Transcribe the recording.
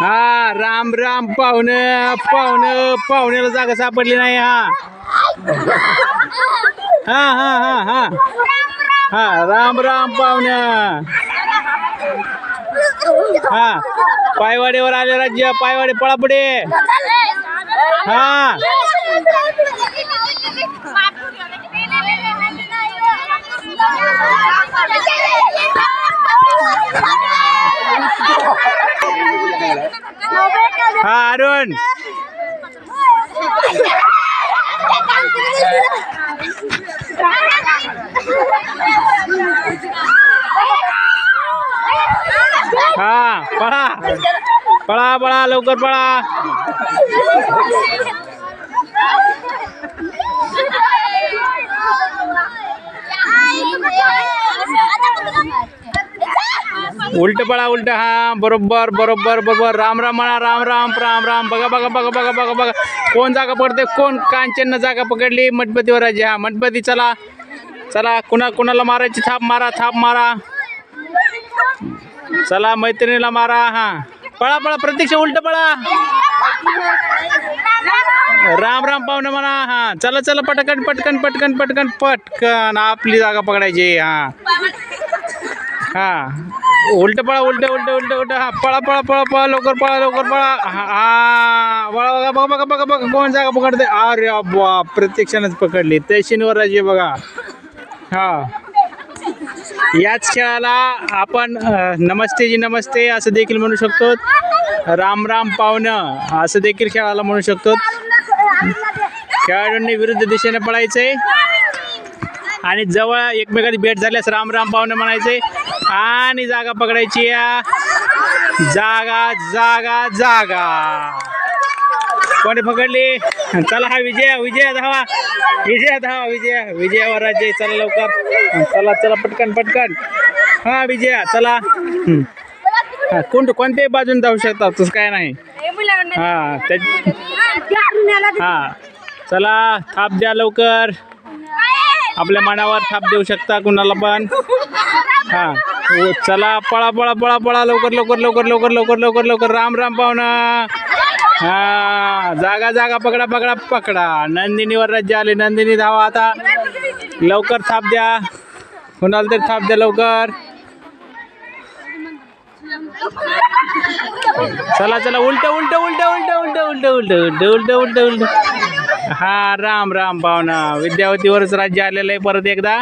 हा राम राम पाहुण्याला जागा सापडली नाही. हा हा हा हा हा हा राम राम पाहुण्या. हा पायवाडीवर आले राज्य. पायवाडी पळा पुढे. हा हा अरुण. हा पळा पळा पळा लवकर पळा. उलट पळा उलट. हा बरोबर बरोबर बरोबर. राम राम म्हणा. राम राम राम राम. बघा बघा बघा बघा बघा बघा कोण जागा पडते. कोण कांचन जागा पकडली. मठपतीवर राजे. हा मठपती चला चला. कुणाला मारायची. थाप मारा थाप मारा. चला मैत्रिणीला मारा. हा पळा पळा. प्रत्यक्ष उलट पळा. राम राम पाहुणे म्हणा. हा चला चला पटकन पटकन पटकन पटकन पटकन आपली जागा पकडायची. हा हा उलट पळा. उलट उलट उलट उलट. हा पळा पळा पळा पळा लवकर पळा लवकर पळा. हा बघा बघा बघा बघा बघा कोण जागा पकडते. अरे बाप प्रत्यक्षानच पकडली. तहसीलवर राजे बघा. हा याच खेळाला आपण नमस्ते जी नमस्ते असं देखील म्हणू शकतो. राम राम पाहुणं असं देखील खेळाला म्हणू शकतो. खेळाडूंनी विरुद्ध दिशेने पळायचंय आणि जवळ एकमेकांची भेट झाल्यास राम राम पाहुणं म्हणायचंय आणि जागा पकडायची. जागा जागा जागा. कोणी पकडली. चला हा विजय. विजय धावा. विजय धावा. विजयावर राज्य. चला लवकर. चला चला पटकन पटकन. हा विजया चला. कोणत्याही बाजून जाऊ शकता तसं काय नाही. हा हा चला थाप द्या लवकर. आपल्या मनावर थाप देऊ शकता कुणाला पण. हा चला पळा पळा पळा पळा लवकर लवकर लवकर लवकर लवकर लवकर लवकर. राम राम पाहुणा. हा जागा जागा पकडा पकडा पकडा. नंदिनीवर राज्य आले. नंदिनी धावा आता. लवकर थाप द्या. कुणाला तरी थाप द्या लवकर. चला चला उलट उलट उलट उलट उलट उलट उलट उलट उलट उलट उलट. हा राम राम पाहुणा. विद्यावतीवरच राज्य आलेलं आहे परत एकदा.